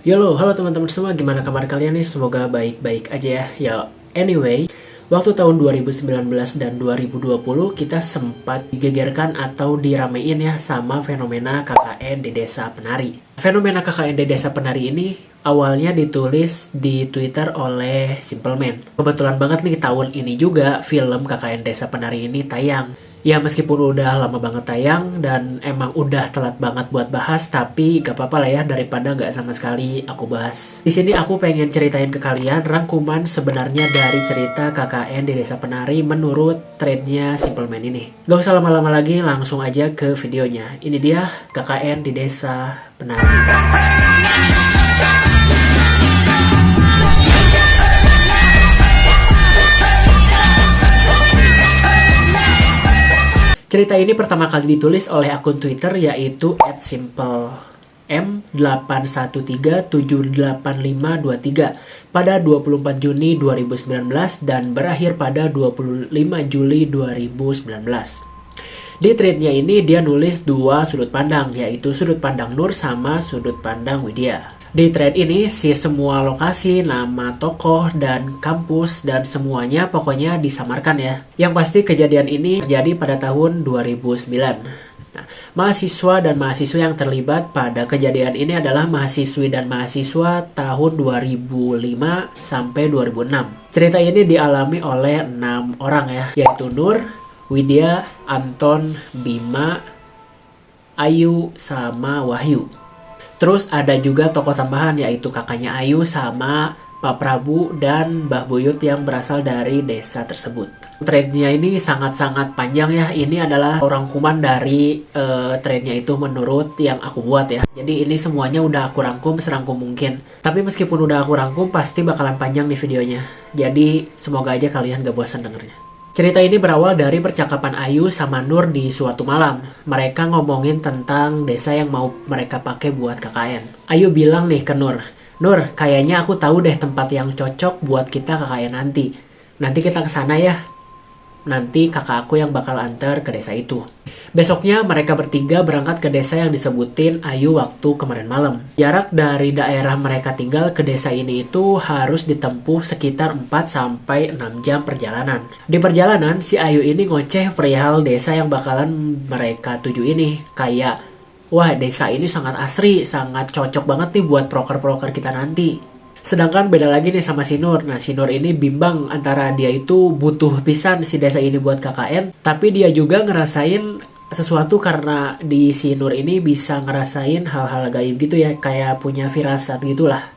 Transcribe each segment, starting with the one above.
Halo teman-teman semua, gimana kabar kalian nih? Semoga baik-baik aja ya. Ya, anyway, waktu tahun 2019 dan 2020 kita sempat digegerkan atau diramein ya sama fenomena KKN di Desa Penari. Fenomena KKN di Desa Penari ini awalnya ditulis di Twitter oleh Simple Man. Kebetulan banget nih tahun ini juga film KKN Desa Penari ini tayang. Ya meskipun udah lama banget tayang dan emang udah telat banget buat bahas, tapi gak apa-apa lah ya daripada gak sama sekali aku bahas. Di sini aku pengen ceritain ke kalian rangkuman sebenarnya dari cerita KKN di Desa Penari menurut threadnya Simple Man ini. Gak usah lama-lama lagi, langsung aja ke videonya. Ini dia KKN di Desa Penari. Cerita ini pertama kali ditulis oleh akun Twitter yaitu @simplem813785523 pada 24 Juni 2019 dan berakhir pada 25 Juli 2019. Di threadnya ini dia nulis dua sudut pandang, yaitu sudut pandang Nur sama sudut pandang Widya. Di thread ini semua lokasi, nama tokoh, dan kampus, dan semuanya pokoknya disamarkan ya. Yang pasti kejadian ini terjadi pada tahun 2009. Nah, mahasiswa dan mahasiswa yang terlibat pada kejadian ini adalah mahasiswi dan mahasiswa tahun 2005 sampai 2006. Cerita ini dialami oleh 6 orang ya, yaitu Nur, Widya, Anton, Bima, Ayu, sama Wahyu. Terus ada juga tokoh tambahan yaitu kakaknya Ayu sama Pak Prabu dan Mbah Buyut yang berasal dari desa tersebut. Threadnya ini sangat-sangat panjang ya. Ini adalah rangkuman dari threadnya itu menurut yang aku buat ya. Jadi ini semuanya udah aku rangkum serangkum mungkin. Tapi meskipun udah aku rangkum pasti bakalan panjang nih videonya. Jadi semoga aja kalian gak bosan dengernya. Cerita ini berawal dari percakapan Ayu sama Nur di suatu malam. Mereka ngomongin tentang desa yang mau mereka pakai buat KKN. Ayu bilang nih ke Nur, "Nur, kayaknya aku tahu deh tempat yang cocok buat kita KKN nanti. Nanti kita ke sana ya. Nanti kakak aku yang bakal antar ke desa itu." Besoknya mereka bertiga berangkat ke desa yang disebutin Ayu waktu kemarin malam. Jarak dari daerah mereka tinggal ke desa ini itu harus ditempuh sekitar 4-6 jam perjalanan. Di perjalanan si Ayu ini ngoceh perihal desa yang bakalan mereka tuju ini. Kayak, wah desa ini sangat asri, sangat cocok banget nih buat proker-proker kita nanti. Sedangkan beda lagi nih sama si Nur. Nah si Nur ini bimbang antara dia itu butuh pisan si desa ini buat KKN, tapi dia juga ngerasain sesuatu karena di si Nur ini bisa ngerasain hal-hal gaib gitu ya, kayak punya firasat gitulah.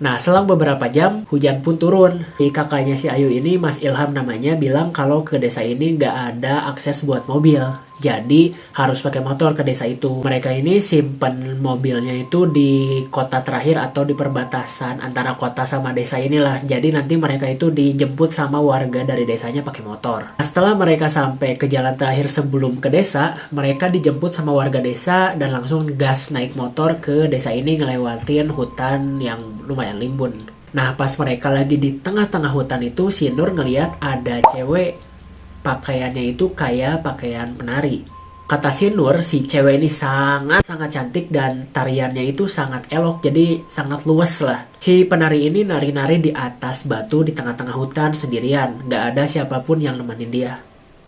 Nah selang beberapa jam hujan pun turun. Si kakaknya si Ayu ini, Mas Ilham namanya, bilang kalau ke desa ini nggak ada akses buat mobil. Jadi harus pakai motor ke desa itu. Mereka ini simpen mobilnya itu di kota terakhir atau di perbatasan antara kota sama desa inilah. Jadi nanti mereka itu dijemput sama warga dari desanya pakai motor. Nah, setelah mereka sampai ke jalan terakhir sebelum ke desa, mereka dijemput sama warga desa dan langsung gas naik motor ke desa ini ngelewatin hutan yang lumayan limbun. Nah pas mereka lagi di tengah-tengah hutan itu, si Nur ngeliat ada cewek. Pakaiannya itu kayak pakaian penari. Kata si Nur, si cewek ini sangat cantik dan tariannya itu sangat elok, jadi sangat luas lah. Si penari ini nari-nari di atas batu di tengah-tengah hutan sendirian, gak ada siapapun yang nemenin dia.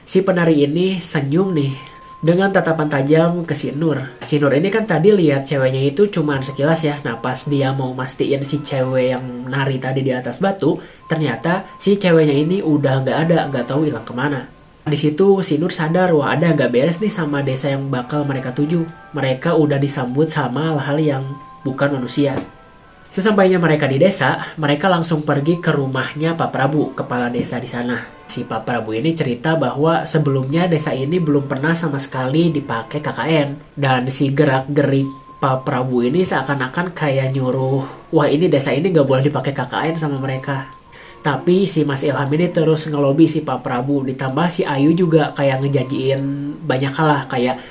Si penari ini senyum nih dengan tatapan tajam ke si Nur. Si Nur ini kan tadi lihat ceweknya itu cuman sekilas ya. Nah pas dia mau mastiin si cewek yang nari tadi di atas batu, ternyata si ceweknya ini udah nggak ada, nggak tahu hilang kemana. Di situ si Nur sadar, wah ada nggak beres nih sama desa yang bakal mereka tuju. Mereka udah disambut sama hal-hal yang bukan manusia. Sesampainya mereka di desa, mereka langsung pergi ke rumahnya Pak Prabu, kepala desa di sana. Si Pak Prabu ini cerita bahwa sebelumnya desa ini belum pernah sama sekali dipakai KKN. Dan si gerak-gerik Pak Prabu ini seakan-akan kayak nyuruh, wah ini desa ini gak boleh dipakai KKN sama mereka. Tapi si Mas Ilham ini terus ngelobi si Pak Prabu. Ditambah si Ayu juga kayak ngejanjiin banyak hal lah, kayak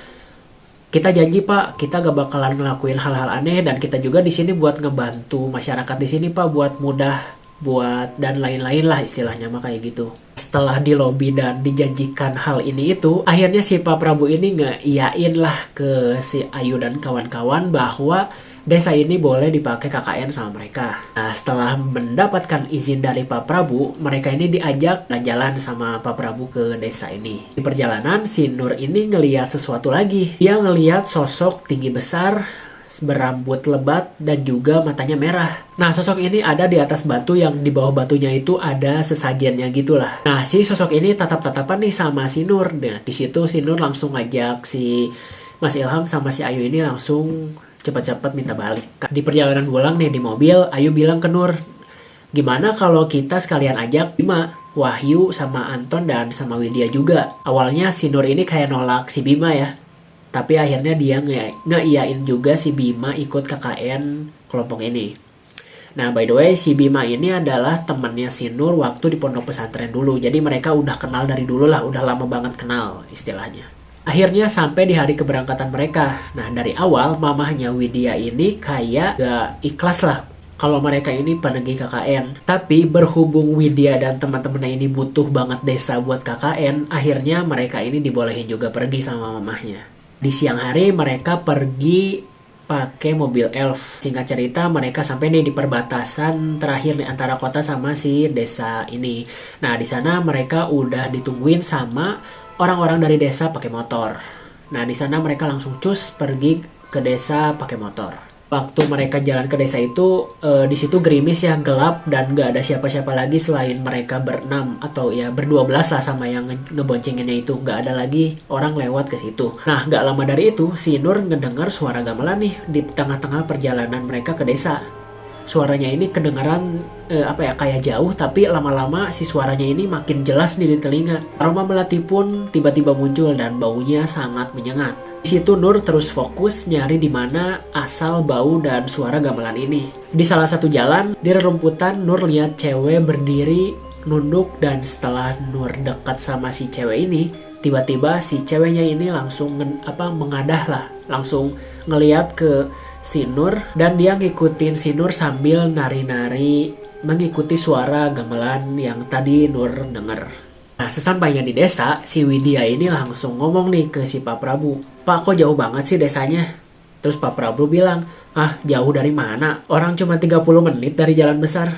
kita janji Pak, kita gak bakalan ngelakuin hal-hal aneh dan kita juga di sini buat ngebantu masyarakat di sini Pak, buat mudah, buat dan lain-lain lah istilahnya mah kayak gitu. Setelah dilobi dan dijanjikan hal ini itu, akhirnya si Pak Prabu ini ngeiyain lah ke si Ayu dan kawan-kawan bahwa desa ini boleh dipakai KKN sama mereka. Nah, setelah mendapatkan izin dari Pak Prabu, mereka ini diajak jalan sama Pak Prabu ke desa ini. Di perjalanan, si Nur ini ngelihat sesuatu lagi. Dia ngelihat sosok tinggi besar, berambut lebat, dan juga matanya merah. Nah, sosok ini ada di atas batu yang di bawah batunya itu ada sesajennya gitulah. Nah, si sosok ini tatap-tatapan nih sama si Nur. Nah, di situ si Nur langsung ngajak si Mas Ilham sama si Ayu ini langsung cepat-cepat minta balik. Di perjalanan pulang nih di mobil, Ayu bilang ke Nur, gimana kalau kita sekalian ajak Bima, Wahyu, sama Anton, dan sama Widya juga. Awalnya si Nur ini kayak nolak si Bima ya. Tapi akhirnya dia ngeiyain juga si Bima ikut KKN kelompok ini. Nah, by the way, si Bima ini adalah temannya si Nur waktu di pondok pesantren dulu. Jadi mereka udah kenal dari dulu lah, udah lama banget kenal istilahnya. Akhirnya sampai di hari keberangkatan mereka. Nah, dari awal mamahnya Widya ini kayak gak ikhlas lah kalau mereka ini pergi KKN. Tapi berhubung Widya dan teman-temannya ini butuh banget desa buat KKN, akhirnya mereka ini dibolehin juga pergi sama mamahnya. Di siang hari mereka pergi pakai mobil elf. Singkat cerita mereka sampai nih di perbatasan terakhir nih antara kota sama si desa ini. Nah, di sana mereka udah ditungguin sama orang-orang dari desa pakai motor. Nah, di sana mereka langsung cus pergi ke desa pakai motor. Waktu mereka jalan ke desa itu, di situ gerimis ya, gelap, dan gak ada siapa-siapa lagi selain mereka berenam atau ya berdua belas lah sama yang ngeboncenginnya itu. Gak ada lagi orang lewat ke situ. Nah, gak lama dari itu, si Nur ngedengar suara gamelan nih di tengah-tengah perjalanan mereka ke desa. Suaranya ini kedengaran kayak jauh, tapi lama-lama si suaranya ini makin jelas di telinga. Aroma melati pun tiba-tiba muncul dan baunya sangat menyengat. Di situ Nur terus fokus nyari di mana asal bau dan suara gamelan ini. Di salah satu jalan di rerumputan, Nur lihat cewek berdiri nunduk, dan setelah Nur dekat sama si cewek ini, tiba-tiba si ceweknya ini langsung mengadah lah, langsung ngeliat ke si Nur, dan dia ngikutin si Nur sambil nari-nari mengikuti suara gamelan yang tadi Nur denger. Nah, sesampainya di desa, si Widya ini langsung ngomong nih ke si Pak Prabu, "Pak, kok jauh banget sih desanya?" Terus Pak Prabu bilang, "Ah, jauh dari mana? Orang cuma 30 menit dari jalan besar."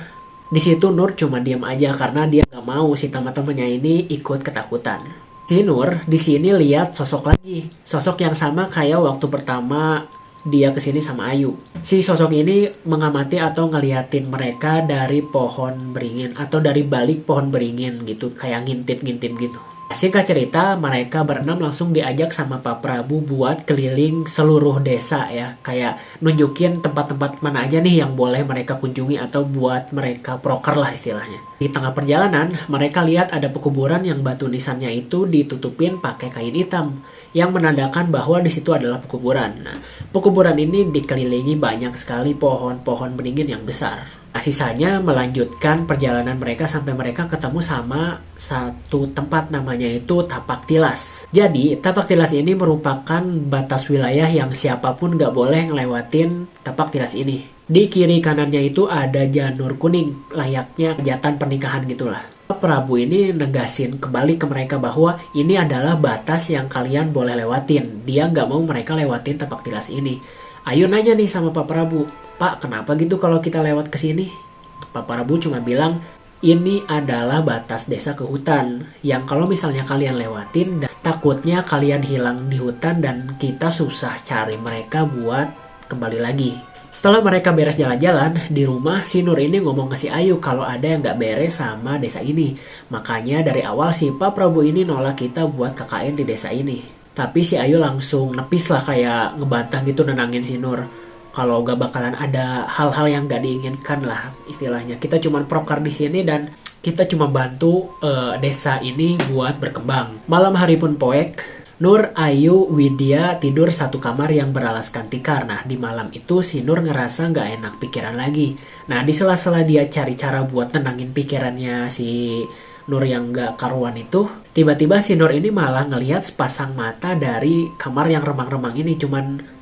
Di situ Nur cuma diam aja karena dia gak mau si teman-temannya ini ikut ketakutan. Si Nur di sini lihat sosok lagi, sosok yang sama kayak waktu pertama dia kesini sama Ayu. Si sosok ini mengamati atau ngeliatin mereka dari pohon beringin atau dari balik pohon beringin gitu, kayak ngintip-ngintip gitu. Singkat cerita, mereka berenam langsung diajak sama Pak Prabu buat keliling seluruh desa ya. Kayak nunjukin tempat-tempat mana aja nih yang boleh mereka kunjungi atau buat mereka proker lah istilahnya. Di tengah perjalanan, mereka lihat ada pekuburan yang batu nisannya itu ditutupin pakai kain hitam yang menandakan bahwa di situ adalah pekuburan. Nah, pekuburan ini dikelilingi banyak sekali pohon-pohon beringin yang besar. Nah, sisanya melanjutkan perjalanan mereka sampai mereka ketemu sama satu tempat namanya itu Tapak Tilas. Jadi, Tapak Tilas ini merupakan batas wilayah yang siapapun gak boleh ngelewatin Tapak Tilas ini. Di kiri kanannya itu ada janur kuning, layaknya kejatan pernikahan gitulah. Prabu ini negasin kembali ke mereka bahwa ini adalah batas yang kalian boleh lewatin. Dia gak mau mereka lewatin Tapak Tilas ini. Ayu nanya nih sama Pak Prabu, "Pak, kenapa gitu kalau kita lewat ke sini?" Pak Prabu cuma bilang, "Ini adalah batas desa ke hutan, yang kalau misalnya kalian lewatin, takutnya kalian hilang di hutan dan kita susah cari mereka buat kembali lagi." Setelah mereka beres jalan-jalan, di rumah si Nur ini ngomong ke si Ayu kalau ada yang gak beres sama desa ini. Makanya dari awal si Pak Prabu ini nolak kita buat KKN di desa ini. Tapi si Ayu langsung nepis lah, kayak ngebantah gitu, nenangin si Nur. Kalau gak bakalan ada hal-hal yang gak diinginkan lah istilahnya. Kita cuma proker di sini dan kita cuma bantu desa ini buat berkembang. Malam hari pun poek. Nur, Ayu, Widya tidur satu kamar yang beralaskan tikar. Nah, di malam itu si Nur ngerasa gak enak pikiran lagi. Nah, di sela-sela dia cari cara buat tenangin pikirannya si Nur yang gak karuan itu, tiba-tiba si Nur ini malah ngelihat sepasang mata dari kamar yang remang-remang ini. Cuman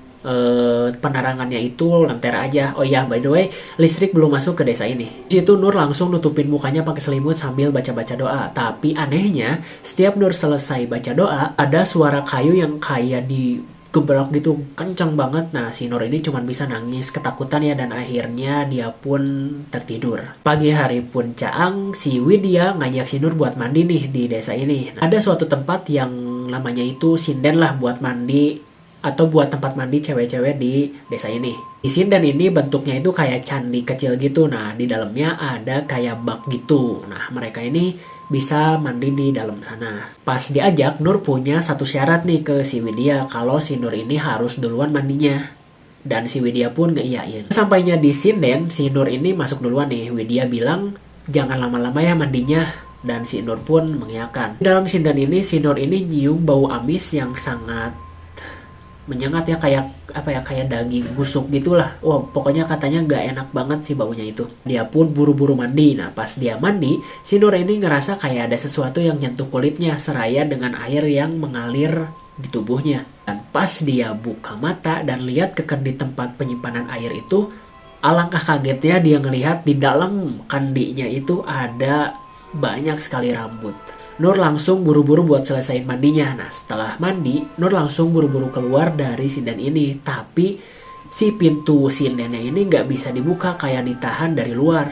penerangannya itu lentera aja. Oh iya, by the way, listrik belum masuk ke desa ini. Di situ Nur langsung nutupin mukanya pakai selimut sambil baca-baca doa. Tapi anehnya, setiap Nur selesai baca doa, ada suara kayu yang kayak gebrak gitu kencang banget. Nah, si Nur ini cuma bisa nangis ketakutan ya, dan akhirnya dia pun tertidur. Pagi hari pun caang, si Widya ngajak si Nur buat mandi nih di desa ini. Nah, ada suatu tempat yang namanya itu sinden lah buat mandi, atau buat tempat mandi cewek-cewek di desa ini. Di sinden ini bentuknya itu kayak candi kecil gitu. Nah, di dalamnya ada kayak bak gitu. Nah, mereka ini bisa mandi di dalam sana. Pas diajak, Nur punya satu syarat nih ke si Widya, kalau si Nur ini harus duluan mandinya. Dan si Widya pun ngeiyain. Sampainya di sinden, si Nur ini masuk duluan nih. Widya bilang, jangan lama-lama ya mandinya. Dan si Nur pun mengiyakan. Dalam sinden ini, si Nur ini nyium bau amis yang sangat menyengat ya, kayak daging busuk gitulah. Wah, pokoknya katanya gak enak banget sih baunya itu. Dia pun buru-buru mandi. Nah, pas dia mandi, si Nur ini ngerasa kayak ada sesuatu yang nyentuh kulitnya seraya dengan air yang mengalir di tubuhnya. Dan pas dia buka mata dan lihat ke kendi tempat penyimpanan air itu, alangkah kagetnya dia ngelihat di dalam kendinya itu ada banyak sekali rambut. Nur langsung buru-buru buat selesaiin mandinya. Nah, setelah mandi, Nur langsung buru-buru keluar dari sinden ini. Tapi si pintu sindennya ini nggak bisa dibuka, kayak ditahan dari luar.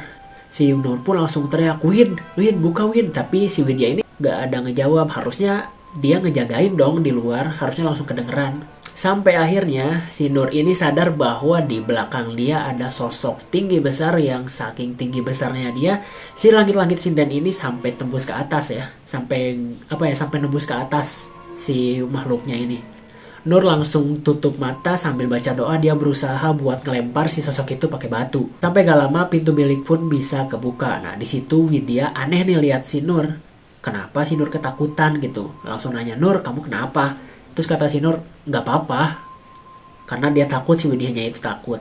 Si Nur pun langsung teriak, Win, buka Win. Tapi si Widya ini nggak ada ngejawab. Harusnya dia ngejagain dong di luar, harusnya langsung kedengeran. Sampai akhirnya si Nur ini sadar bahwa di belakang dia ada sosok tinggi besar, yang saking tinggi besarnya dia, si langit-langit sinden ini sampai tembus ke atas ya. Sampai nembus ke atas si makhluknya ini. Nur langsung tutup mata sambil baca doa. Dia berusaha buat ngelempar si sosok itu pakai batu. Sampai gak lama pintu bilik pun bisa kebuka. Nah, di situ Widya aneh nih lihat si Nur. Kenapa si Nur ketakutan gitu? Langsung nanya, Nur, kamu kenapa? Terus kata si Nur, gak apa-apa. Karena dia takut, si Widyanya itu takut.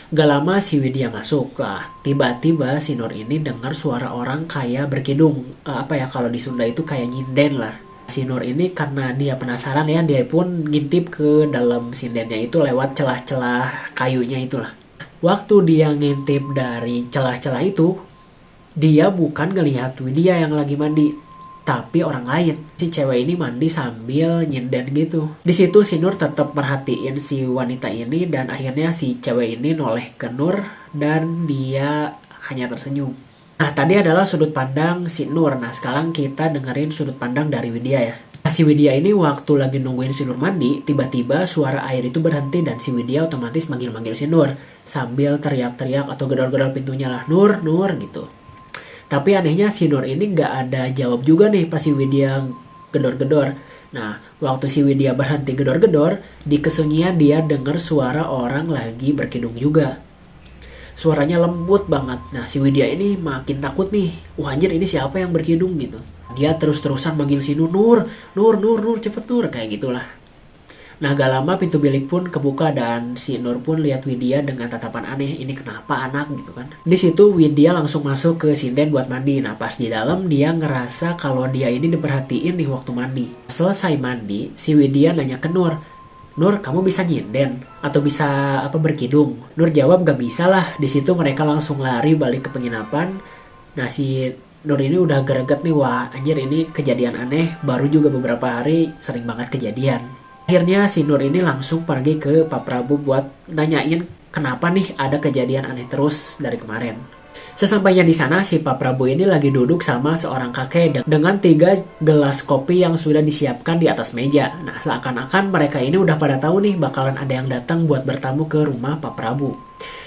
Gak lama si Widya masuk lah. Tiba-tiba si Nur ini dengar suara orang kayak berkidung. Kalau di Sunda itu kayak nyinden lah. Si Nur ini karena dia penasaran ya, dia pun ngintip ke dalam sindennya itu lewat celah-celah kayunya itulah. Waktu dia ngintip dari celah-celah itu, dia bukan ngelihat Widya yang lagi mandi, tapi orang lain. Si cewek ini mandi sambil nyinden gitu. Di situ si Nur tetap merhatiin si wanita ini, dan akhirnya si cewek ini noleh ke Nur dan dia hanya tersenyum. Nah, tadi adalah sudut pandang si Nur. Nah, sekarang kita dengerin sudut pandang dari Widya ya. Nah, si Widya ini waktu lagi nungguin si Nur mandi, tiba-tiba suara air itu berhenti dan si Widya otomatis manggil-manggil si Nur sambil teriak-teriak atau gedor-gedor pintunya lah, Nur gitu. Tapi anehnya si Nur ini gak ada jawab juga nih pas si Widya gedor-gedor. Nah, waktu si Widya berhenti gedor-gedor, di kesunyian dia dengar suara orang lagi berkidung juga. Suaranya lembut banget. Nah, si Widya ini makin takut nih. Wah, anjir, ini siapa yang berkidung gitu. Dia terus-terusan manggil si Nur, cepet Nur, kayak gitulah. Nah, gak lama pintu bilik pun kebuka dan si Nur pun lihat Widya dengan tatapan aneh. Ini kenapa anak gitu kan. Di situ Widya langsung masuk ke sinden buat mandi. Nah, pas di dalam dia ngerasa kalau dia ini diperhatiin nih waktu mandi. Selesai mandi, si Widya nanya ke Nur, Nur, kamu bisa nyinden atau bisa berkidung? Nur jawab gak bisa lah. Di situ mereka langsung lari balik ke penginapan. Nah, si Nur ini udah greget nih, wah anjir ini kejadian aneh. Baru juga beberapa hari sering banget kejadian. Akhirnya si Nur ini langsung pergi ke Pak Prabu buat nanyain kenapa nih ada kejadian aneh terus dari kemarin. Sesampainya di sana, si Pak Prabu ini lagi duduk sama seorang kakek dengan 3 gelas kopi yang sudah disiapkan di atas meja. Nah, seakan-akan mereka ini udah pada tahu nih bakalan ada yang datang buat bertamu ke rumah Pak Prabu.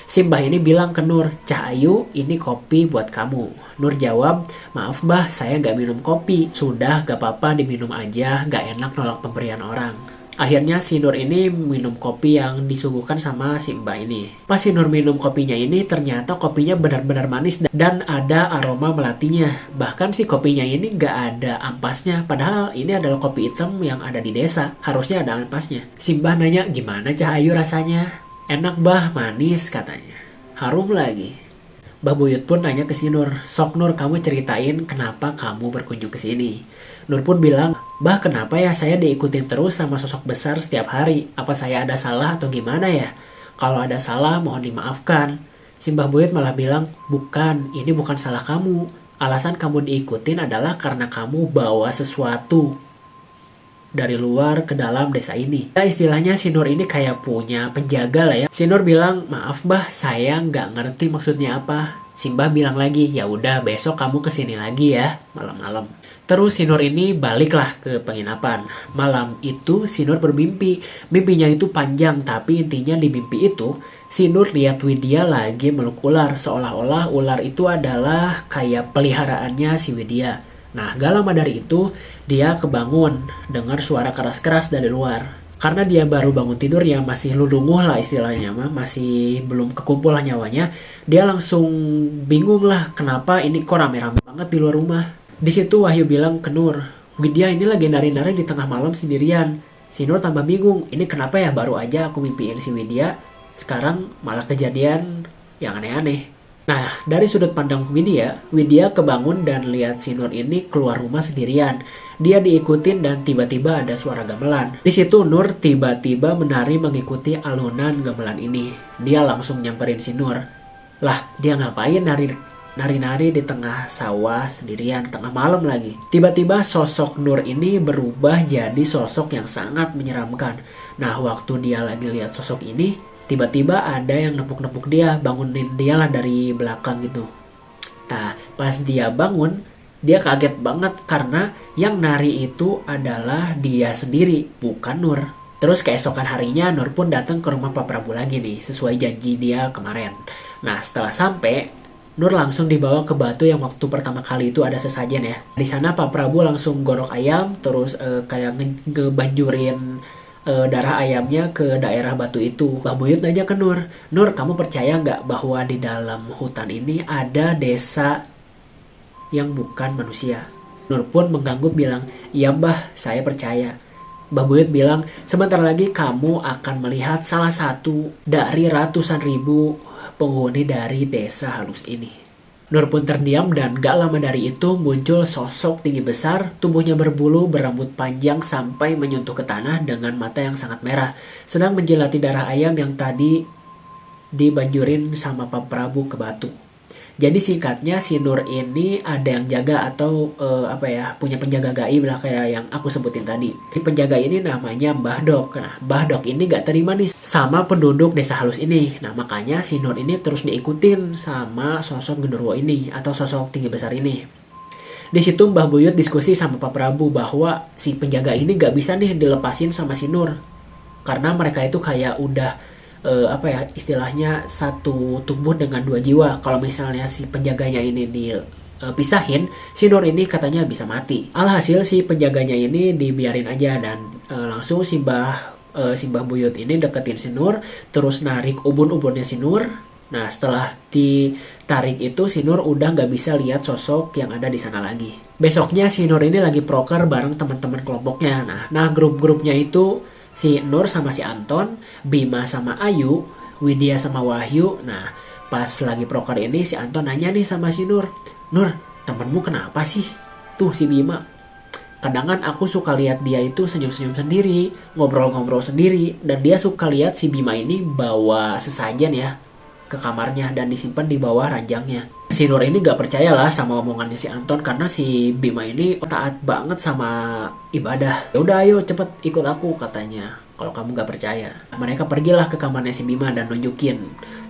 Si Mbah ini bilang ke Nur, Cah Ayu, ini kopi buat kamu. Nur jawab, maaf Mbah, saya gak minum kopi. Sudah, gak apa-apa diminum aja, gak enak nolak pemberian orang. Akhirnya si Nur ini minum kopi yang disuguhkan sama si Mbah ini. Pas si Nur minum kopinya ini, ternyata kopinya benar-benar manis dan ada aroma melatinya. Bahkan si kopinya ini gak ada ampasnya. Padahal ini adalah kopi hitam yang ada di desa. Harusnya ada ampasnya. Si Mbah nanya, gimana Cah Ayu rasanya? Enak Mbah, manis katanya. Harum lagi. Mbah Buyut pun nanya ke si Nur, sok Nur, kamu ceritain kenapa kamu berkunjung ke sini. Nur pun bilang, Mbah, kenapa ya saya diikutin terus sama sosok besar setiap hari? Apa saya ada salah atau gimana ya? Kalau ada salah mohon dimaafkan. Si Mbah Buyut malah bilang, bukan, ini bukan salah kamu. Alasan kamu diikutin adalah karena kamu bawa sesuatu. dari luar ke dalam desa ini. Ya, istilahnya si Nur ini kayak punya penjaga lah ya. Si Nur bilang, maaf Mbah, saya nggak ngerti maksudnya apa. Si Mbah bilang lagi, ya udah besok kamu kesini lagi ya, malam-malam. Terus si Nur ini baliklah ke penginapan. Malam itu si Nur bermimpi. Mimpinya itu panjang, tapi intinya di mimpi itu si Nur lihat Widya lagi meluk ular. Seolah-olah ular itu adalah kayak peliharaannya si Widya. Nah, gak lama dari itu, dia kebangun dengar suara keras-keras dari luar. Karena dia baru bangun tidur ya, masih lulunguh lah istilahnya, masih belum kekumpul lah nyawanya. Dia langsung bingung lah, kenapa ini kok rame-rame banget di luar rumah. Di situ Wahyu bilang ke Nur, Widya ini lagi nari-nari di tengah malam sendirian. Si Nur tambah bingung, ini kenapa ya baru aja aku mimpiin si Widya, sekarang malah kejadian yang aneh-aneh. Nah, dari sudut pandang Widya kebangun dan lihat si Nur ini keluar rumah sendirian. Dia diikutin dan tiba-tiba ada suara gamelan. Di situ Nur tiba-tiba menari mengikuti alunan gamelan ini. Dia langsung nyamperin si Nur. Lah, dia ngapain nari-nari di tengah sawah sendirian, tengah malam lagi. Tiba-tiba sosok Nur ini berubah jadi sosok yang sangat menyeramkan. Nah, waktu dia lagi lihat sosok ini, tiba-tiba ada yang nepuk-nepuk dia, bangunin dia lah dari belakang gitu. Nah, pas dia bangun, dia kaget banget karena yang nari itu adalah dia sendiri, bukan Nur. Terus keesokan harinya Nur pun datang ke rumah Pak Prabu lagi nih, sesuai janji dia kemarin. Nah, setelah sampai, Nur langsung dibawa ke batu yang waktu pertama kali itu ada sesajen ya. Di sana Pak Prabu langsung gorok ayam, terus kayak ngebanjurin darah ayamnya ke daerah batu itu. Mbah Buyut nanya ke Nur, Nur kamu percaya nggak bahwa di dalam hutan ini ada desa yang bukan manusia? Nur pun mengangguk bilang, iya Mbah, saya percaya. Mbah Buyut bilang, sebentar lagi kamu akan melihat salah satu dari ratusan ribu penghuni dari desa halus ini. Nur pun terdiam dan gak lama dari itu muncul sosok tinggi besar, tubuhnya berbulu, berambut panjang sampai menyentuh ke tanah dengan mata yang sangat merah, sedang menjilati darah ayam yang tadi dibanjurin sama Pak Prabu ke batu. Jadi singkatnya si Nur ini ada yang jaga atau punya penjaga gaib lah kayak yang aku sebutin tadi. Si penjaga ini namanya Mbah Dok. Nah, Mbah Dok ini gak terima nih sama penduduk desa halus ini. Nah, makanya si Nur ini terus diikutin sama sosok genderuwo ini atau sosok tinggi besar ini. Di situ Mbah Buyut diskusi sama Pak Prabu bahwa si penjaga ini gak bisa nih dilepasin sama si Nur. Karena mereka itu kayak udah istilahnya satu tubuh dengan dua jiwa. Kalau misalnya si penjaganya ini dipisahin, si Nur ini katanya bisa mati. Alhasil si penjaganya ini dibiarin aja dan langsung si Mbah Buyut ini deketin si Nur, terus narik ubun-ubunnya si Nur. Nah, setelah ditarik itu si Nur udah nggak bisa lihat sosok yang ada di sana lagi. Besoknya si Nur ini lagi proker bareng teman-teman kelompoknya. Nah grup-grupnya itu si Nur sama si Anton, Bima sama Ayu, Widya sama Wahyu. Nah, pas lagi proker ini si Anton nanya nih sama si Nur, Nur, temenmu kenapa sih? Tuh si Bima. Kadang kan aku suka lihat dia itu senyum-senyum sendiri, ngobrol-ngobrol sendiri, dan dia suka lihat si Bima ini bawa sesajen ya ke kamarnya dan disimpan di bawah ranjangnya. Si Nur ini gak percaya lah sama omongannya si Anton karena si Bima ini taat banget sama ibadah. Ya udah ayo cepet ikut aku katanya. Kalau kamu gak percaya. Mereka pergilah ke kamarnya si Bima dan nunjukin.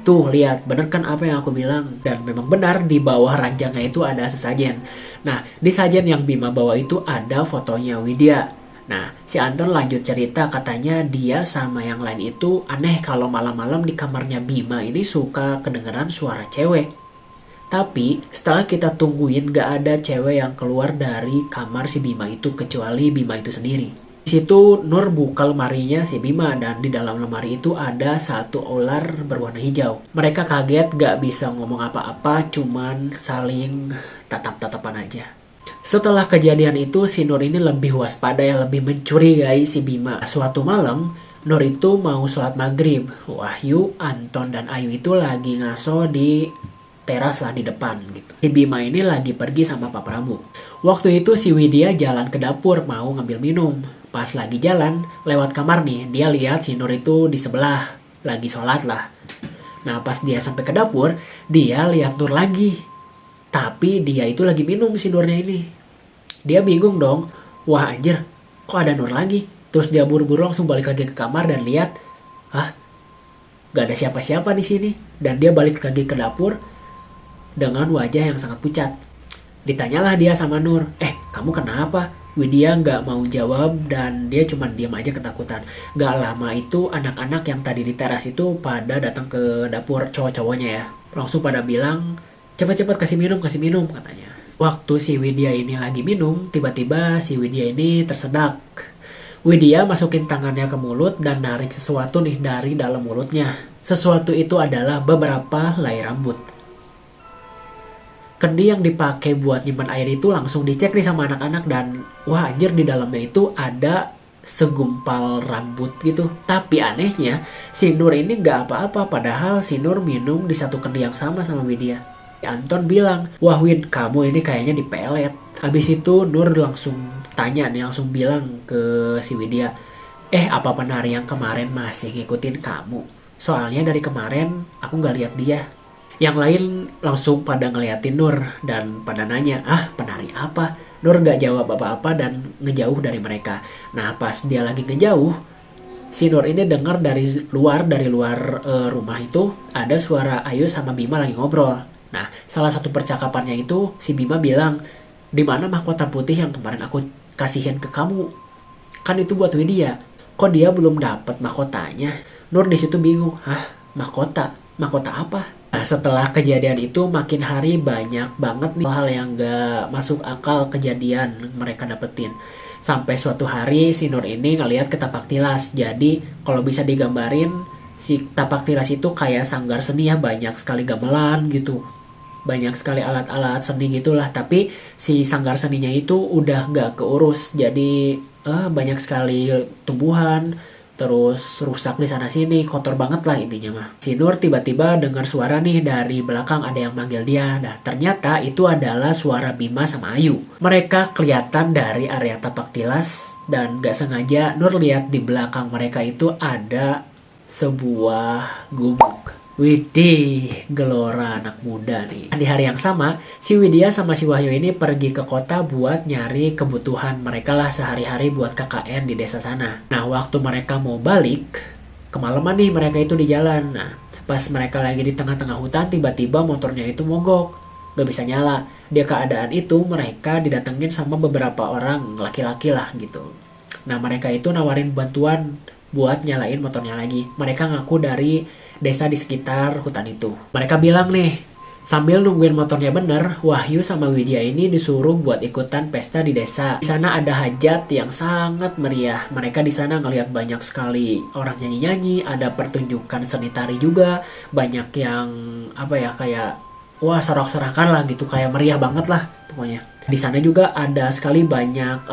Tuh lihat, bener kan apa yang aku bilang? Dan memang benar di bawah ranjangnya itu ada sesajen. Nah, di sajen yang Bima bawa itu ada fotonya Widya. Nah, si Anton lanjut cerita katanya dia sama yang lain itu aneh kalau malam-malam di kamarnya Bima ini suka kedengeran suara cewek. Tapi setelah kita tungguin gak ada cewek yang keluar dari kamar si Bima itu kecuali Bima itu sendiri. Di situ Nur buka lemarinya si Bima dan di dalam lemari itu ada satu ular berwarna hijau. Mereka kaget gak bisa ngomong apa-apa, cuman saling tatap-tatapan aja. Setelah kejadian itu si Nur ini lebih waspada ya, lebih mencurigai si Bima. Suatu malam Nur itu mau sholat maghrib. Wahyu, Anton, dan Ayu itu lagi ngaso di teras lah di depan gitu. Si Bima ini lagi pergi sama Pak Prabu. Waktu itu si Widya jalan ke dapur mau ngambil minum. Pas lagi jalan lewat kamar nih, dia lihat si Nur itu di sebelah lagi sholat lah. Nah pas dia sampai ke dapur, dia lihat Nur lagi. Tapi dia itu lagi minum si Nurnya ini. Dia bingung dong. Wah anjir, kok ada Nur lagi? Terus dia buru-buru langsung balik lagi ke kamar dan lihat, gak ada siapa-siapa di sini. Dan dia balik lagi ke dapur dengan wajah yang sangat pucat. Ditanyalah dia sama Nur, kamu kenapa? Widya nggak mau jawab dan dia cuma diam aja ketakutan. Gak lama itu anak-anak yang tadi di teras itu pada datang ke dapur, cowok-cowoknya ya. Langsung pada bilang, cepat-cepat kasih minum katanya. Waktu si Widya ini lagi minum, tiba-tiba si Widya ini tersedak. Widya masukin tangannya ke mulut dan narik sesuatu nih dari dalam mulutnya. Sesuatu itu adalah beberapa helai rambut. Kendi yang dipakai buat nyimpan air itu langsung dicek nih sama anak-anak dan wah anjir, di dalamnya itu ada segumpal rambut gitu. Tapi anehnya si Nur ini gak apa-apa, padahal si Nur minum di satu kendi yang sama Widya. Anton bilang, wah Wid, kamu ini kayaknya dipelet. Habis itu Nur langsung langsung bilang ke si Widya, apa penari yang kemarin masih ngikutin kamu? Soalnya dari kemarin aku gak lihat dia. Yang lain langsung pada ngeliatin Nur dan pada nanya, penari apa? Nur gak jawab apa-apa dan ngejauh dari mereka. Nah pas dia lagi ngejauh, si Nur ini dengar dari luar rumah itu ada suara Ayu sama Bima lagi ngobrol. Nah salah satu percakapannya itu si Bima bilang, di mana mahkota putih yang kemarin aku kasihin ke kamu? Kan itu buat Widya. Kok dia belum dapat mahkotanya? Nur di situ bingung, mahkota apa? Nah, setelah kejadian itu makin hari banyak banget nih hal yang gak masuk akal kejadian mereka dapetin. Sampai suatu hari si Nur ini ngeliat ke tapak tilas. Jadi kalau bisa digambarin, si tapak tilas itu kayak sanggar seni ya, banyak sekali gamelan gitu. Banyak sekali alat-alat seni gitulah. Tapi si sanggar seninya itu udah gak keurus. Jadi banyak sekali tumbuhan, terus rusak di sana sini, kotor banget lah intinya mah. Si Nur tiba-tiba dengar suara nih dari belakang ada yang manggil dia. Nah ternyata itu adalah suara Bima sama Ayu. Mereka kelihatan dari area tapak tilas dan gak sengaja Nur lihat di belakang mereka itu ada sebuah gubuk. Widih, gelora anak muda nih. Di hari yang sama, si Widya sama si Wahyu ini pergi ke kota buat nyari kebutuhan mereka lah sehari-hari buat KKN di desa sana. Nah, waktu mereka mau balik, kemalaman nih mereka itu di jalan. Nah, pas mereka lagi di tengah-tengah hutan, tiba-tiba motornya itu mogok. Gak bisa nyala. Di keadaan itu, mereka didatengin sama beberapa orang laki-laki lah gitu. Nah, mereka itu nawarin bantuan buat nyalain motornya lagi. Mereka ngaku dari desa di sekitar hutan itu. Mereka bilang nih, sambil nungguin motornya bener, Wahyu sama Widya ini disuruh buat ikutan pesta di desa. Di sana ada hajat yang sangat meriah. Mereka di sana ngelihat banyak sekali orang nyanyi-nyanyi, ada pertunjukan seni tari juga, banyak yang kayak sorak-sorakan lah gitu, kayak meriah banget lah pokoknya. Di sana juga ada sekali banyak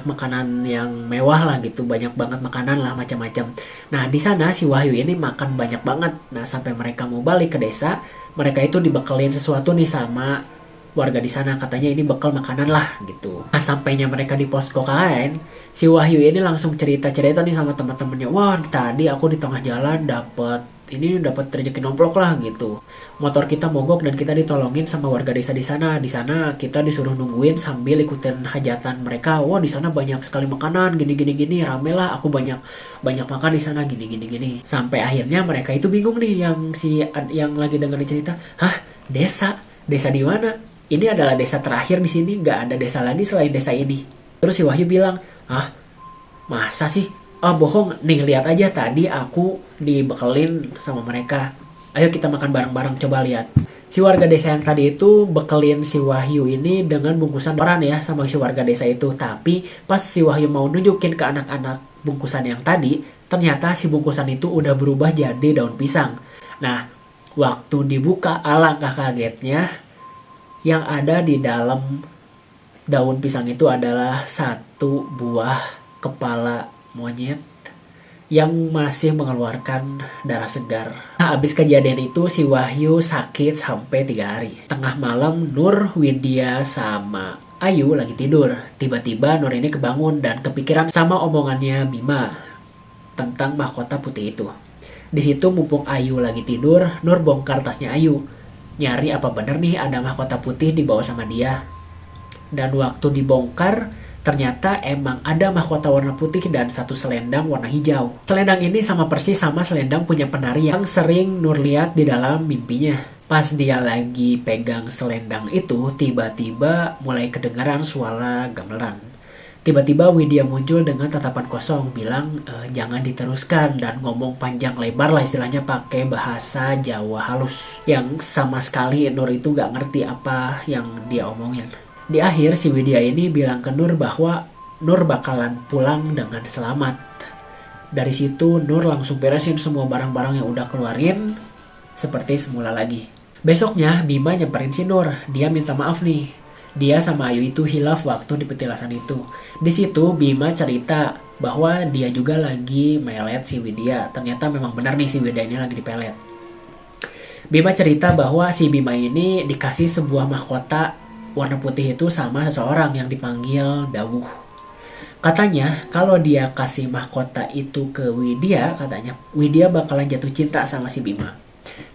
makanan yang mewah lah gitu, banyak banget makanan lah macam-macam. Nah di sana si Wahyu ini makan banyak banget. Nah sampai mereka mau balik ke desa, mereka itu dibekelin sesuatu nih sama warga di sana, katanya ini bekal makanan lah gitu. Nah sampainya mereka di posko KKN, si Wahyu ini langsung cerita-cerita nih sama teman-temannya, wah tadi aku di tengah jalan dapat rezeki nomplok lah gitu. Motor kita mogok dan kita ditolongin sama warga desa di sana. Di sana kita disuruh nungguin sambil ikutin hajatan mereka. Wah di sana banyak sekali makanan, gini, rame lah. Aku banyak makan di sana, gini. Sampai akhirnya mereka itu bingung nih, yang lagi dengerin cerita. Desa di mana? Ini adalah desa terakhir di sini, nggak ada desa lagi selain desa ini. Terus si Wahyu bilang, masa sih? Bohong, nih lihat aja tadi aku dibekelin sama mereka. Ayo kita makan bareng-bareng, coba lihat. Si warga desa yang tadi itu bekelin si Wahyu ini dengan bungkusan koran ya sama si warga desa itu. Tapi pas si Wahyu mau nunjukin ke anak-anak bungkusan yang tadi, ternyata si bungkusan itu udah berubah jadi daun pisang. Nah, waktu dibuka alangkah kagetnya, yang ada di dalam daun pisang itu adalah satu buah kepala monyet yang masih mengeluarkan darah segar. Nah, abis kejadian itu si Wahyu sakit sampai 3 hari. Tengah malam Nur, Widya, sama Ayu lagi tidur. Tiba-tiba Nur ini kebangun dan kepikiran sama omongannya Bima tentang mahkota putih itu. Di situ mumpung Ayu lagi tidur, Nur bongkar tasnya Ayu. Nyari apa bener nih ada mahkota putih dibawa sama dia. Dan waktu dibongkar, Ternyata emang ada mahkota warna putih dan satu selendang warna hijau. Selendang ini sama persis sama selendang punya penari yang sering Nur lihat di dalam mimpinya. Pas dia lagi pegang selendang itu, tiba-tiba mulai kedengaran suara gamelan. Tiba-tiba Widya muncul dengan tatapan kosong, bilang jangan diteruskan, dan ngomong panjang lebar lah, istilahnya pakai bahasa Jawa halus. Yang sama sekali Nur itu gak ngerti apa yang dia omongin. Di akhir si Widya ini bilang ke Nur bahwa Nur bakalan pulang dengan selamat. Dari situ Nur langsung beresin semua barang-barang yang udah keluarin seperti semula lagi. Besoknya Bima nyamperin si Nur. Dia minta maaf nih. Dia sama Ayu itu hilaf waktu di petilasan itu. Di situ Bima cerita bahwa dia juga lagi melet si Widya. Ternyata memang benar nih si Widya ini lagi dipelet. Bima cerita bahwa si Bima ini dikasih sebuah mahkota warna putih itu sama seseorang yang dipanggil Dawuh. Katanya kalau dia kasih mahkota itu ke Widya, katanya Widya bakalan jatuh cinta sama si Bima.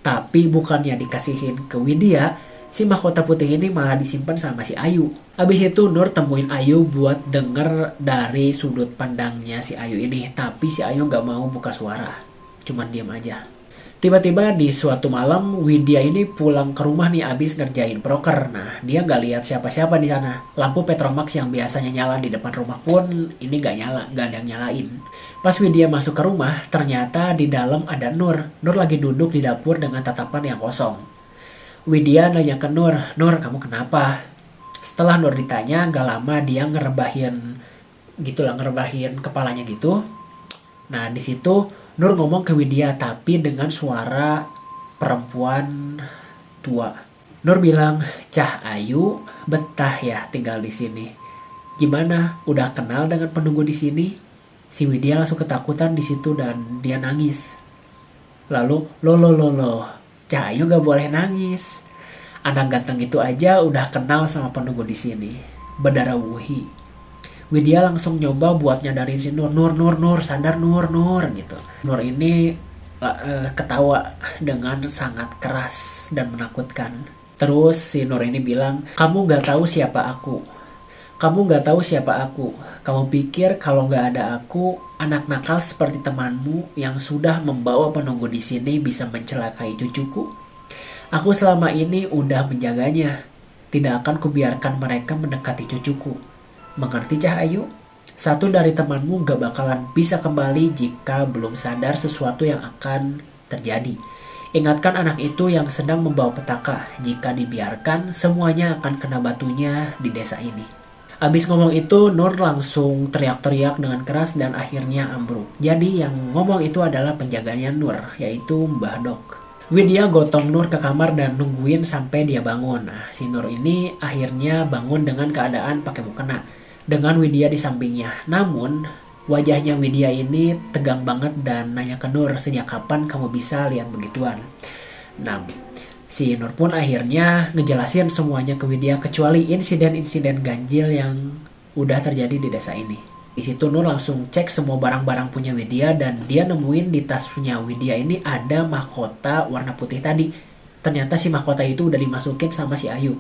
Tapi bukannya dikasihin ke Widya, si mahkota putih ini malah disimpan sama si Ayu. Abis itu Nur temuin Ayu buat denger dari sudut pandangnya si Ayu ini. Tapi si Ayu gak mau buka suara, cuman diam aja. Tiba-tiba di suatu malam Widya ini pulang ke rumah nih abis ngerjain proker. Nah, dia nggak lihat siapa-siapa di sana. Lampu Petromax yang biasanya nyala di depan rumah pun ini nggak nyala, nggak ada yang nyalain. Pas Widya masuk ke rumah, ternyata di dalam ada Nur. Nur lagi duduk di dapur dengan tatapan yang kosong. Widya nanya ke Nur, "Nur, kamu kenapa?" Setelah Nur ditanya, nggak lama dia ngerebahin kepalanya gitu. Nah, di situ Nur ngomong ke Widya tapi dengan suara perempuan tua. Nur bilang, "Cah Ayu, betah ya tinggal di sini. Gimana? Udah kenal dengan penunggu di sini?" Si Widya langsung ketakutan di situ dan dia nangis. Lalu, loh, Cah Ayu gak boleh nangis. Anak ganteng itu aja udah kenal sama penunggu di sini. Berdarah Wuhi. Widya langsung nyoba buat nyadarin si Nur, sadar Nur gitu. Nur ini ketawa dengan sangat keras dan menakutkan. Terus si Nur ini bilang, "Kamu gak tahu siapa aku. Kamu pikir kalau gak ada aku, anak nakal seperti temanmu yang sudah membawa penunggu di sini bisa mencelakai cucuku? Aku selama ini udah menjaganya. Tidak akan kubiarkan mereka mendekati cucuku. Mengerti Cah Ayu? Satu dari temanmu gak bakalan bisa kembali jika belum sadar sesuatu yang akan terjadi. Ingatkan anak itu yang sedang membawa petaka. Jika dibiarkan, semuanya akan kena batunya di desa ini." Abis ngomong itu, Nur langsung teriak-teriak dengan keras dan akhirnya ambruk. Jadi yang ngomong itu adalah penjaganya Nur, yaitu Mbah Dok. Widya gotong Nur ke kamar dan nungguin sampai dia bangun. Nah, si Nur ini akhirnya bangun dengan keadaan pakai mukena, dengan Widya di sampingnya. Namun, wajahnya Widya ini tegang banget dan nanya ke Nur, "Sejak kapan kamu bisa lihat begituan?" Nah, si Nur pun akhirnya ngejelasin semuanya ke Widya kecuali insiden-insiden ganjil yang udah terjadi di desa ini. Di situ Nur langsung cek semua barang-barang punya Widya dan dia nemuin di tas punya Widya ini ada mahkota warna putih tadi. Ternyata si mahkota itu udah dimasukin sama si Ayu.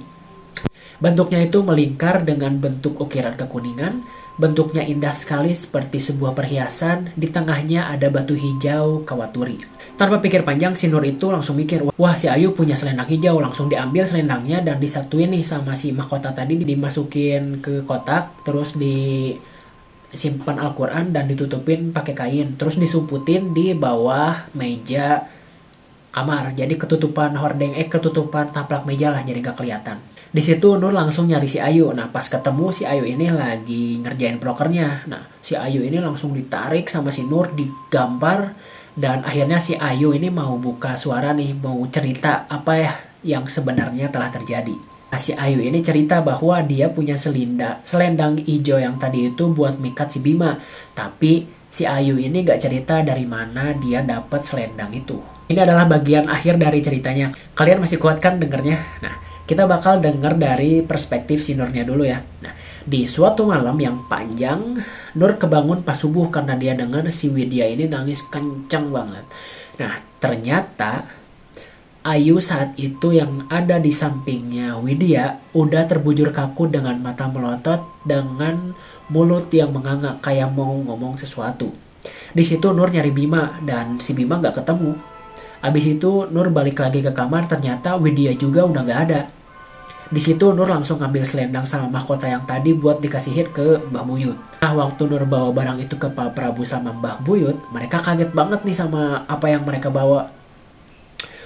Bentuknya itu melingkar dengan bentuk ukiran kekuningan. Bentuknya indah sekali seperti sebuah perhiasan. Di tengahnya ada batu hijau kawaturi. Tanpa pikir panjang, si Nur itu langsung mikir, wah si Ayu punya selendang hijau. Langsung diambil selendangnya dan disatuin nih sama si mahkota tadi, dimasukin ke kotak, terus disimpan Al-Quran dan ditutupin pakai kain. Terus disumputin di bawah meja kamar. Jadi ketutupan taplak meja lah, jadi gak kelihatan. Di situ Nur langsung nyari si Ayu. Nah, pas ketemu si Ayu ini lagi ngerjain prokernya. Nah, si Ayu ini langsung ditarik sama si Nur, digampar. Dan akhirnya si Ayu ini mau buka suara nih, mau cerita apa ya yang sebenarnya telah terjadi. Nah, si Ayu ini cerita bahwa dia punya selendang hijau yang tadi itu buat mikat si Bima. Tapi si Ayu ini gak cerita dari mana dia dapat selendang itu. Ini adalah bagian akhir dari ceritanya. Kalian masih kuat kan dengernya? Nah, kita bakal denger dari perspektif si Nurnya dulu ya. Nah, di suatu malam yang panjang, Nur kebangun pas subuh karena dia dengar si Widya ini nangis kenceng banget. Nah, ternyata Ayu saat itu yang ada di sampingnya Widya udah terbujur kaku dengan mata melotot dengan mulut yang menganga kayak mau ngomong sesuatu. Di situ Nur nyari Bima dan si Bima nggak ketemu. Abis itu Nur balik lagi ke kamar, ternyata Widya juga udah nggak ada. Di situ Nur langsung ngambil selendang sama mahkota yang tadi buat dikasihin ke Mbah Buyut. Nah, waktu Nur bawa barang itu ke Pak Prabu sama Mbah Buyut, mereka kaget banget nih sama apa yang mereka bawa.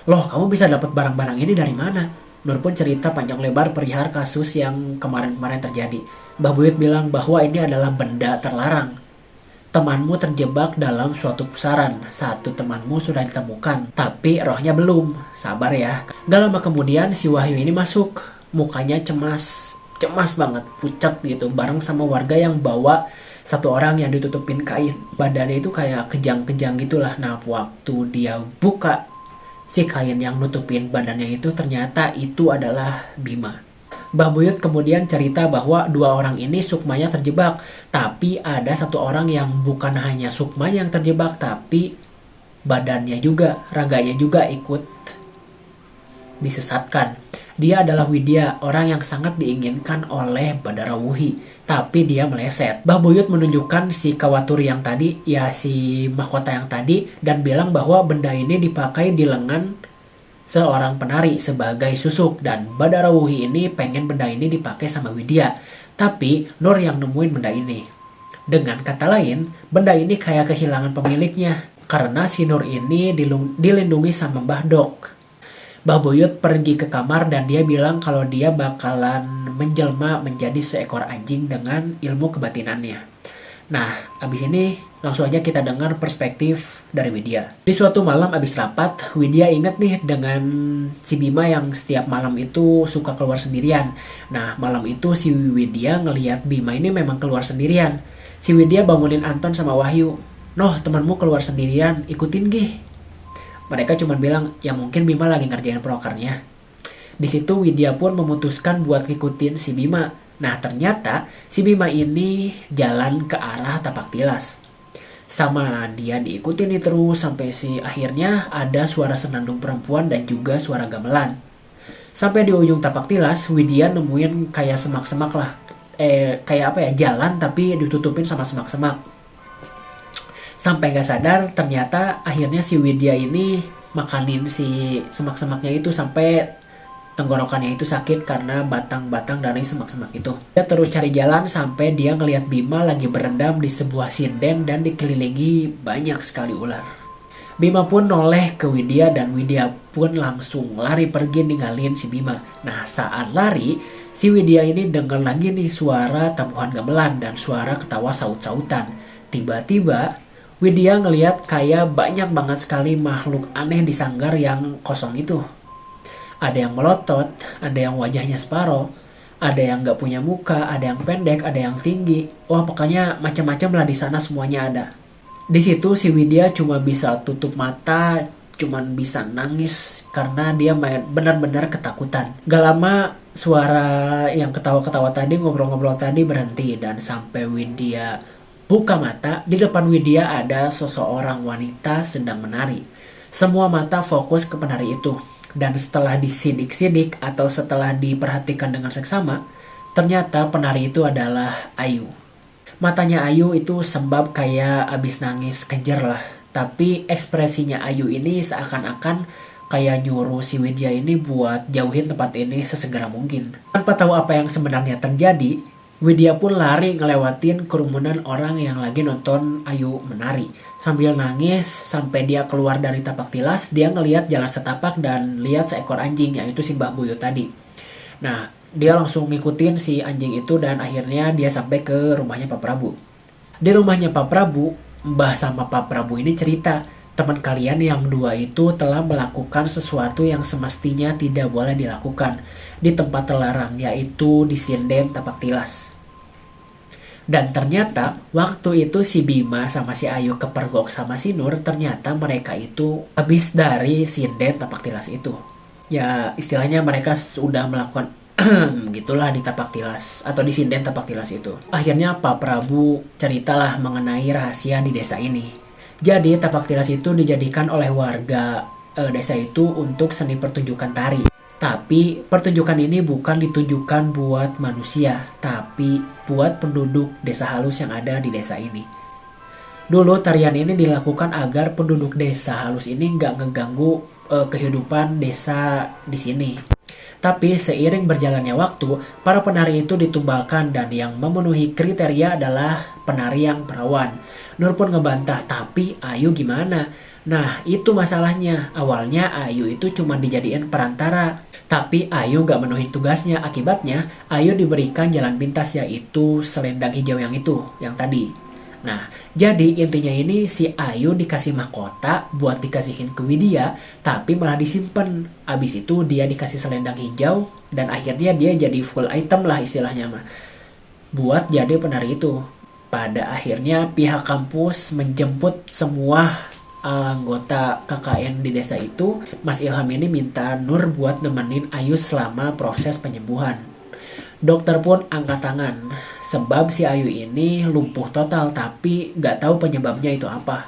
Loh, kamu bisa dapat barang-barang ini dari mana? Nur pun cerita panjang lebar perihal kasus yang kemarin-kemarin terjadi. Mbah Buyut bilang bahwa ini adalah benda terlarang. Temanmu terjebak dalam suatu pusaran. Satu temanmu sudah ditemukan, tapi rohnya belum. Sabar ya. Gak lama kemudian si Wahyu ini masuk. Mukanya cemas banget, pucat gitu, bareng sama warga yang bawa satu orang yang ditutupin kain. Badannya itu kayak kejang-kejang gitulah. Nah, waktu dia buka si kain yang nutupin badannya itu, ternyata itu adalah Bima. Mbah Buyut kemudian cerita bahwa dua orang ini sukmanya terjebak, tapi ada satu orang yang bukan hanya sukmanya yang terjebak, tapi badannya juga, raganya juga ikut disesatkan. Dia adalah Widya, orang yang sangat diinginkan oleh Badara Wuhi, tapi dia meleset. Mbah Buyut menunjukkan si Kawaturi yang tadi, ya si mahkota yang tadi, dan bilang bahwa benda ini dipakai di lengan seorang penari sebagai susuk, dan Badara Wuhi ini pengen benda ini dipakai sama Widya, tapi Nur yang nemuin benda ini. Dengan kata lain, benda ini kayak kehilangan pemiliknya, karena si Nur ini dilindungi sama Mbah Dok. Mbah Buyut pergi ke kamar dan dia bilang kalau dia bakalan menjelma menjadi seekor anjing dengan ilmu kebatinannya. Nah, abis ini langsung aja kita dengar perspektif dari Widya. Di suatu malam abis rapat, Widya inget nih dengan si Bima yang setiap malam itu suka keluar sendirian. Nah, malam itu si Widya ngelihat Bima ini memang keluar sendirian. Si Widya bangunin Anton sama Wahyu. Noh, temanmu keluar sendirian, ikutin gih. Mereka cuma bilang, ya mungkin Bima lagi ngerjain prokernya. Di situ Widya pun memutuskan buat ngikutin si Bima. Nah, ternyata si Bima ini jalan ke arah tapak tilas. Sama dia diikutin nih terus sampai si akhirnya ada suara senandung perempuan dan juga suara gamelan. Sampai di ujung tapak tilas, Widya nemuin kayak semak-semak lah. Kayak apa ya, jalan tapi ditutupin sama semak-semak. Sampai gak sadar, ternyata akhirnya si Widya ini makanin si semak-semaknya itu sampai tenggorokannya itu sakit karena batang-batang dari semak-semak itu. Dia terus cari jalan sampai dia ngelihat Bima lagi berendam di sebuah sinden dan dikelilingi banyak sekali ular. Bima pun noleh ke Widya dan Widya pun langsung lari pergi ninggalin si Bima. Nah, saat lari, si Widya ini dengar lagi nih suara tabuhan gamelan dan suara ketawa saut-sautan. Tiba-tiba Widya ngelihat kayak banyak banget sekali makhluk aneh di sanggar yang kosong itu. Ada yang melotot, ada yang wajahnya separoh, ada yang nggak punya muka, ada yang pendek, ada yang tinggi. Wah, pokoknya macam-macam lah di sana, semuanya ada. Di situ si Widya cuma bisa tutup mata, cuman bisa nangis karena dia benar-benar ketakutan. Gak lama suara yang ketawa-ketawa tadi, ngobrol-ngobrol tadi berhenti dan sampai Widya buka mata, di depan Widya ada seseorang wanita sedang menari. Semua mata fokus ke penari itu. Dan setelah disidik-sidik atau setelah diperhatikan dengan seksama, ternyata penari itu adalah Ayu. Matanya Ayu itu sembab kayak abis nangis kejer lah. Tapi ekspresinya Ayu ini seakan-akan kayak nyuruh si Widya ini buat jauhin tempat ini sesegera mungkin. Tanpa tahu apa yang sebenarnya terjadi, Widya pun lari ngelewatin kerumunan orang yang lagi nonton Ayu menari. Sambil nangis sampai dia keluar dari tapak tilas, dia ngelihat jalan setapak dan lihat seekor anjing, yaitu si Mbah Buyut tadi. Nah, dia langsung ngikutin si anjing itu dan akhirnya dia sampai ke rumahnya Pak Prabu. Di rumahnya Pak Prabu, Mbah sama Pak Prabu ini cerita, teman kalian yang dua itu telah melakukan sesuatu yang semestinya tidak boleh dilakukan di tempat terlarang, yaitu di sinden tapak tilas. Dan ternyata waktu itu si Bima sama si Ayu kepergok sama si Nur, ternyata mereka itu habis dari sinden tapak tilas itu. Ya istilahnya mereka sudah melakukan gitulah di tapak tilas atau di sinden tapak tilas itu. Akhirnya Pak Prabu ceritalah mengenai rahasia di desa ini. Jadi tapak tilas itu dijadikan oleh warga desa itu untuk seni pertunjukan tari. Tapi pertunjukan ini bukan ditunjukkan buat manusia, tapi buat penduduk desa halus yang ada di desa ini. Dulu tarian ini dilakukan agar penduduk desa halus ini nggak ngeganggu kehidupan desa di sini. Tapi seiring berjalannya waktu, para penari itu ditumbalkan dan yang memenuhi kriteria adalah penari yang perawan. Nur pun ngebantah, tapi Ayu gimana? Nah, itu masalahnya. Awalnya Ayu itu cuma dijadiin perantara. Tapi Ayu nggak memenuhi tugasnya. Akibatnya, Ayu diberikan jalan pintas yaitu selendang hijau yang tadi. Nah, jadi intinya ini si Ayu dikasih mahkota buat dikasihin ke Widya, tapi malah disimpan. Abis itu dia dikasih selendang hijau, dan akhirnya dia jadi full item lah istilahnya mah, buat jadi penari itu. Pada akhirnya pihak kampus menjemput semua anggota KKN di desa itu. Mas Ilham ini minta Nur buat nemenin Ayu selama proses penyembuhan. Dokter pun angkat tangan, sebab si Ayu ini lumpuh total tapi nggak tahu penyebabnya itu apa.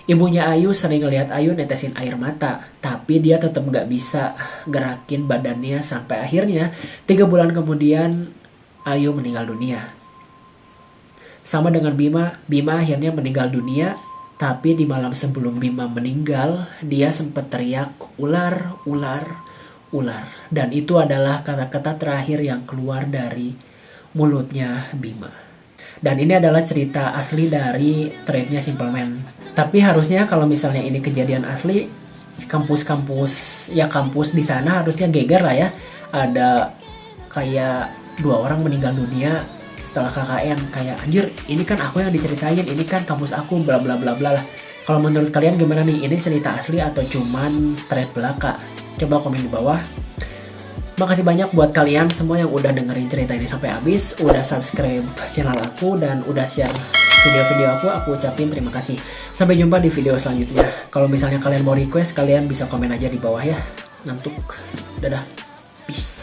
Ibunya Ayu sering ngelihat Ayu netesin air mata, tapi dia tetap nggak bisa gerakin badannya sampai akhirnya 3 bulan kemudian Ayu meninggal dunia. Sama dengan Bima akhirnya meninggal dunia, tapi di malam sebelum Bima meninggal, dia sempat teriak ular, ular, ular. Dan itu adalah kata-kata terakhir yang keluar dari mulutnya Bima. Dan ini adalah cerita asli dari threadnya Simple Man. Tapi harusnya kalau misalnya ini kejadian asli, kampus di sana harusnya geger lah ya. Ada kayak 2 orang meninggal dunia setelah KKN. Kayak anjir, ini kan aku yang diceritain, ini kan kampus aku, bla bla bla bla lah. Kalau menurut kalian gimana nih? Ini cerita asli atau cuman thread belaka? Coba komen di bawah. Makasih banyak buat kalian semua yang udah dengerin cerita ini sampai habis, udah subscribe channel aku, dan udah share video-video aku ucapin terima kasih. Sampai jumpa di video selanjutnya. Kalau misalnya kalian mau request, kalian bisa komen aja di bawah ya. Ngantuk. Dadah. Peace.